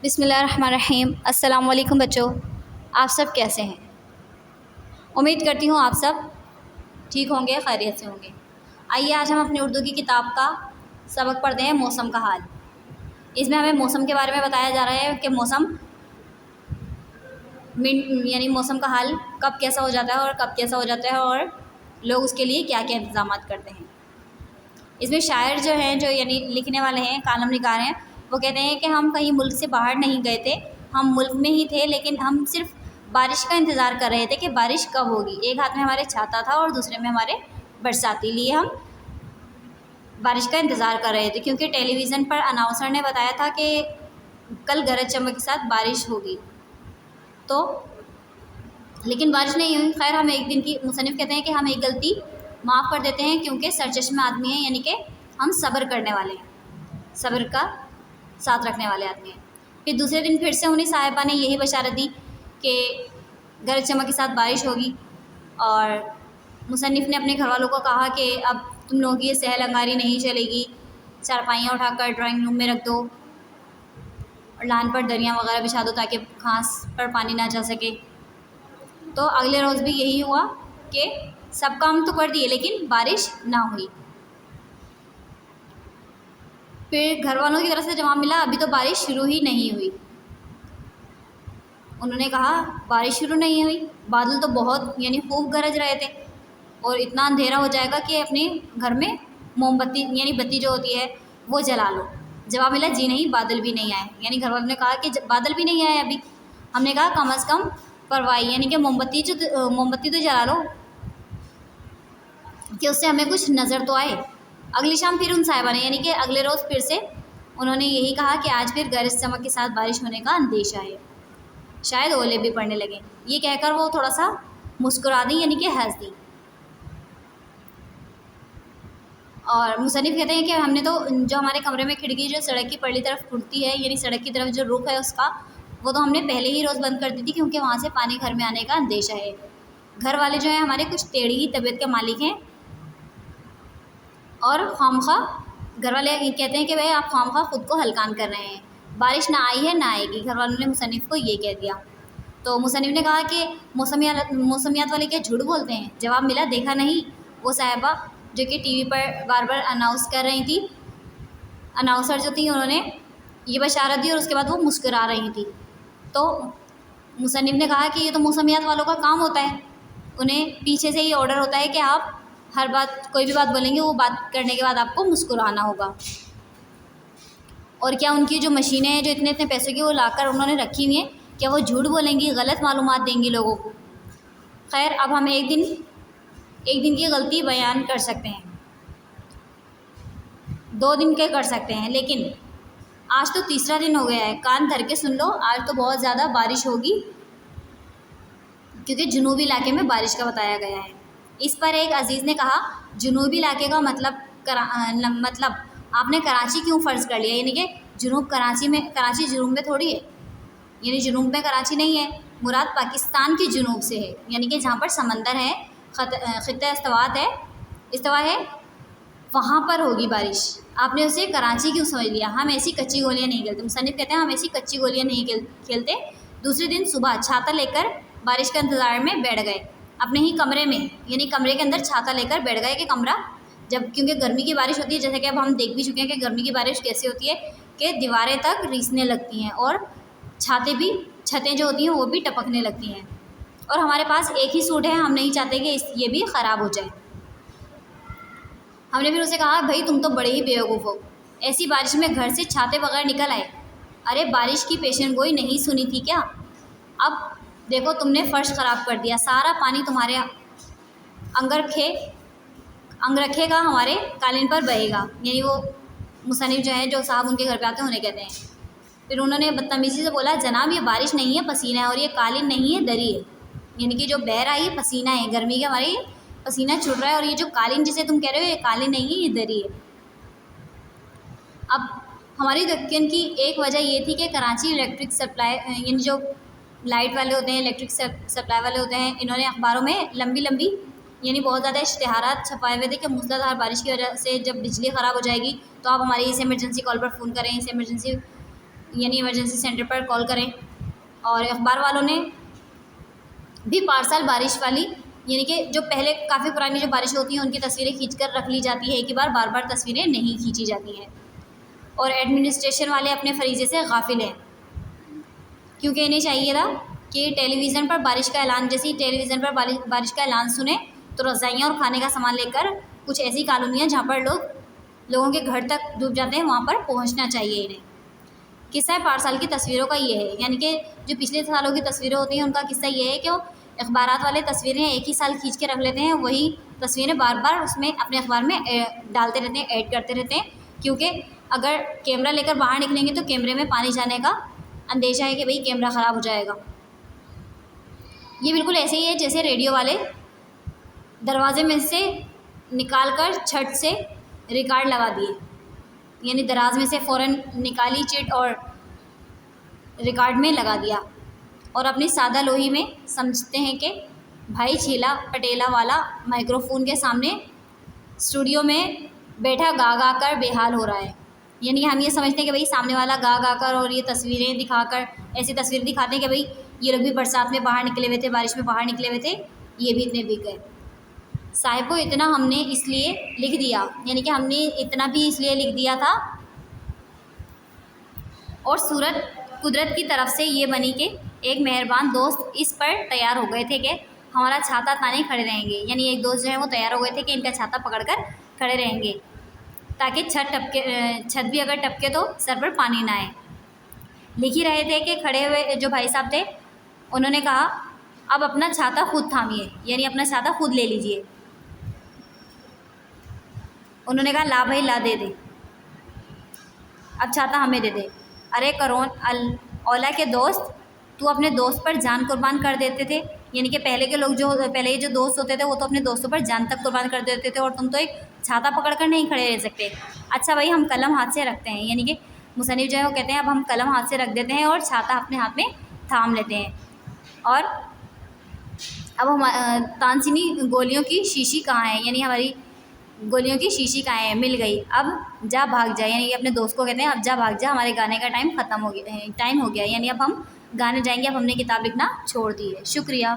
बिस्मिल्लाहिर्रहमानिर्रहीम। अस्सलाम वालेकुम बच्चों, आप सब कैसे हैं? उम्मीद करती हूँ आप सब ठीक होंगे, खैरियत से होंगे। आइए आज हम अपनी उर्दू की किताब का सबक पढ़ते हैं, मौसम का हाल। इसमें हमें मौसम के बारे में बताया जा रहा है कि मौसम यानी मौसम का हाल कब कैसा हो जाता है और कब कैसा हो जाता है और लोग उसके लिए क्या क्या इंतज़ाम करते हैं। इसमें शायर जो हैं, जो यानी लिखने वाले हैं, कालम निगार हैं, वो कहते हैं कि हम कहीं मुल्क से बाहर नहीं गए थे, हम मुल्क में ही थे, लेकिन हम सिर्फ बारिश का इंतज़ार कर रहे थे कि बारिश कब होगी। एक हाथ में हमारे छाता था और दूसरे में हमारे बरसाती लिए हम बारिश का इंतज़ार कर रहे थे, क्योंकि टेलीविज़न पर अनाउंसर ने बताया था कि कल गरज चमक के साथ बारिश होगी। तो लेकिन बारिश नहीं हुई। खैर, हम एक दिन की मुसन्निफ़ कहते हैं कि हम एक गलती माफ़ कर देते हैं, क्योंकि सरचश्मा आदमी हैं, यानी कि हम सब्र करने वाले हैं, सब्र का साथ रखने वाले आदमी हैं। फिर दूसरे दिन फिर से उन्हीं साहिबा ने यही बशारत दी कि गरज चमक के साथ बारिश होगी, और मुसन्निफ़ ने अपने घर वालों को कहा कि अब तुम लोगों की ये सहल अंगारी नहीं चलेगी, चारपाइयाँ उठाकर ड्राइंग रूम में रख दो और लान पर दरियाँ वगैरह बिछा दो ताकि घास पर पानी ना जा सके। तो अगले रोज़ भी यही हुआ कि सब काम तो कर दिए लेकिन बारिश ना हुई। फिर घर वालों की तरफ से जवाब मिला, अभी तो बारिश शुरू ही नहीं हुई। उन्होंने कहा बारिश शुरू नहीं हुई, बादल तो बहुत यानी खूब गरज रहे थे और इतना अंधेरा हो जाएगा कि अपने घर में मोमबत्ती यानी बत्ती जो होती है वो जला लो। जवाब मिला जी नहीं, बादल भी नहीं आए। यानी घर वालों ने कहा कि बादल भी नहीं आए अभी। हमने कहा कम अज़ कम परवाही यानी कि मोमबत्ती तो जला लो कि उससे हमें कुछ नज़र तो आए। अगली शाम फिर उन साहिबा ने यानी कि अगले रोज़ फिर से उन्होंने यही कहा कि आज फिर गरज चमक के साथ बारिश होने का अंदेशा है, शायद ओले भी पड़ने लगे। ये कहकर वो थोड़ा सा मुस्कुरा दी यानी कि हंस दी। और मुसन्निफ़ कहते हैं कि हमने तो जो हमारे कमरे में खिड़की जो सड़क की पड़ली तरफ खुलती है, यानी सड़क की तरफ जो रुख है उसका, वो तो हमने पहले ही रोज़ बंद कर दी थी, क्योंकि वहाँ से पानी घर में आने का अंदेशा है। घर वाले जो हैं हमारे कुछ टेढ़ी ही तबीयत के मालिक हैं और खामखा घर वाले कहते हैं कि भाई आप खामखा ख़ुद को हलकान कर रहे हैं, बारिश ना आई है ना आएगी। घर वालों ने मुसन्निफ़ को ये कह दिया। तो मुसन्निफ़ ने कहा कि मौसमियात वाले क्या झूठ बोलते हैं? जवाब मिला देखा नहीं, वो साहिबा जो कि टीवी पर बार बार अनाउंस कर रही थी, अनाउंसर जो थी उन्होंने ये बशारत दी और उसके बाद वो मुस्कुरा रही थी। तो मुसन्निफ़ ने कहा कि ये तो मौसमियात वालों का काम होता है, उन्हें पीछे से ही ऑर्डर होता है कि आप हर बात कोई भी बात बोलेंगे वो बात करने के बाद आपको मुस्कुराना होगा। और क्या उनकी जो मशीनें हैं जो इतने इतने पैसों की वो लाकर उन्होंने रखी हुई हैं, क्या वो झूठ बोलेंगी, गलत मालूमात देंगी लोगों को? खैर, अब हम एक दिन की गलती बयान कर सकते हैं, 2 दिन के कर सकते हैं, लेकिन आज तो तीसरा दिन हो गया है। कान धर के सुन लो, आज तो बहुत ज़्यादा बारिश होगी, क्योंकि जुनूबी इलाके में बारिश का बताया गया है। इस पर एक अजीज़ ने कहा जुनूबी इलाके का मतलब आपने कराची क्यों फ़र्ज़ कर लिया? यानी कि जुनूब कराची जुनूब में थोड़ी है, यानी जुनूब में कराची नहीं है, मुराद पाकिस्तान की जुनूब से है, यानी कि जहाँ पर समंदर है, ख़ित्ता इस्तवा है, वहाँ पर होगी बारिश। आपने उसे कराची क्यों समझ लिया? हम ऐसी कच्ची गोलियाँ नहीं खेलते। मुसन्निफ़ कहते हैं हम ऐसी कच्ची गोलियाँ नहीं खेलते। दूसरे दिन सुबह छाता लेकर बारिश के इंतज़ार में बैठ गए अपने ही कमरे में, यानी कमरे के अंदर छाता लेकर बैठ गए कि कमरा जब, क्योंकि गर्मी की बारिश होती है, जैसे कि अब हम देख भी चुके हैं कि गर्मी की बारिश कैसे होती है कि दीवारें तक रीसने लगती हैं और छतें जो होती हैं वो भी टपकने लगती हैं। और हमारे पास एक ही सूट है, हम नहीं चाहते कि ये भी ख़राब हो जाए। हमने फिर उसे कहा भाई तुम तो बड़े ही बेवकूफ़ हो, ऐसी बारिश में घर से छाते बगैर निकल आए। अरे बारिश की पेशन गोई नहीं सुनी थी क्या? अब देखो तुमने फ़र्श ख़राब कर दिया, सारा पानी तुम्हारे अंग रखेगा हमारे कालीन पर बहेगा। यानी वो मुसन्निफ़ जो है, जो साहब उनके घर पे आते हैं उन्हें कहते हैं। फिर उन्होंने बदतमीज़ी से बोला जनाब ये बारिश नहीं है, पसीना है, और ये कालीन नहीं है, दरी है। यानी कि जो बह रहा है ये पसीना है, गर्मी के हमारे पसीना छूट रहा है, और ये जो कालीन जिसे तुम कह रहे हो ये कालीन नहीं है, ये दरी है। अब हमारी दक्कन की एक वजह ये थी कि कराची इलेक्ट्रिक सप्लाई यानी जो लाइट वाले होते हैं, इलेक्ट्रिक सप्लाई वाले होते हैं, इन्होंने अखबारों में लंबी यानी बहुत ज़्यादा इश्तिहारात छपाए हुए थे कि मूसलाधार बारिश की वजह से जब बिजली ख़राब हो जाएगी तो आप हमारी इस इमरजेंसी कॉल पर फ़ोन करें, इस इमरजेंसी यानी इमरजेंसी सेंटर पर कॉल करें। और अखबार वालों ने भी पार्सल बारिश वाली, यानी कि जो पहले काफ़ी पुरानी जो बारिश होती हैं उनकी तस्वीरें खींचकर रख ली जाती है, एक ही बार बार तस्वीरें नहीं खींची जाती हैं। और एडमिनिस्ट्रेशन वाले अपने फरीज़े से गाफिल हैं, क्योंकि इन्हें चाहिए था कि टेलीविज़न पर बारिश का ऐलान, जैसे ही टेलीविज़न पर बारिश का ऐलान सुने तो रज़ाइयाँ और खाने का सामान लेकर कुछ ऐसी कॉलोनियाँ जहाँ पर लोगों के घर तक डूब जाते हैं वहाँ पर पहुँचना चाहिए इन्हें। किस्सा पार्सल की तस्वीरों का ये है, यानी कि जो पिछले सालों की तस्वीरें होती हैं उनका किस्सा ये है कि वो अखबारात वाले तस्वीरें एक ही साल खींच के रख लेते हैं, वही तस्वीरें बार बार उसमें अपने अखबार में डालते रहते हैं, ऐड करते रहते हैं, क्योंकि अगर कैमरा लेकर बाहर निकलेंगे तो कैमरे में पानी जाने का अंदेशा है कि भाई कैमरा ख़राब हो जाएगा। ये बिल्कुल ऐसे ही है जैसे रेडियो वाले दरवाजे में से निकाल कर छत से रिकॉर्ड लगा दिए, यानी दराज में से फ़ौरन निकाली चिट और रिकॉर्ड में लगा दिया, और अपनी सादा लोही में समझते हैं कि भाई छीला पटेला वाला माइक्रोफोन के सामने स्टूडियो में बैठा गा गा कर बेहाल हो रहा है। यानी हम ये समझते हैं कि भाई सामने वाला गा गा कर और ये तस्वीरें दिखाकर ऐसी तस्वीरें दिखाते हैं कि भाई ये लोग भी बरसात में बाहर निकले हुए थे, बारिश में बाहर निकले हुए थे, ये भी इतने बिक गए। साहिबो इतना हमने इसलिए लिख दिया, यानी कि हमने इतना भी इसलिए लिख दिया था, और सूरत कुदरत की तरफ से ये बनी कि एक मेहरबान दोस्त इस पर तैयार हो गए थे कि हमारा छाता ताने खड़े रहेंगे। यानी एक दोस्त जो है वो तैयार हो गए थे कि इनका छाता पकड़कर खड़े रहेंगे ताकि छत भी अगर टपके तो सर पर पानी ना आए। लिख ही रहे थे कि खड़े हुए जो भाई साहब थे उन्होंने कहा अब अपना छाता खुद थामिए, यानी अपना छाता खुद ले लीजिए। उन्होंने कहा ला भाई ला, दे दे, अब छाता हमें दे दे। अरे करोन औला के दोस्त, तू अपने दोस्त पर जान कुर्बान कर देते थे, यानी कि पहले के लोग पहले जो दोस्त होते थे वो तो अपने दोस्तों पर जान तक कुर्बान कर देते थे, और तुम तो एक छाता पकड़कर नहीं खड़े रह सकते। अच्छा भाई हम कलम हाथ से रखते हैं, यानी कि मुसन्निफ जो है वो कहते हैं अब हम कलम हाथ से रख देते हैं और छाता अपने हाथ में थाम लेते हैं। और अब हम तानसीनी गोलियों की शीशी कहाँ है, यानी हमारी गोलियों की शीशी कहाँ है, मिल गई, अब जा भाग जा, यानी कि अपने दोस्त को कहते हैं अब जा भाग जा, हमारे गाने का टाइम ख़त्म हो गया, यानी अब हम गाने जाएंगे, अब हमने किताब लिखना छोड़ दी है। शुक्रिया।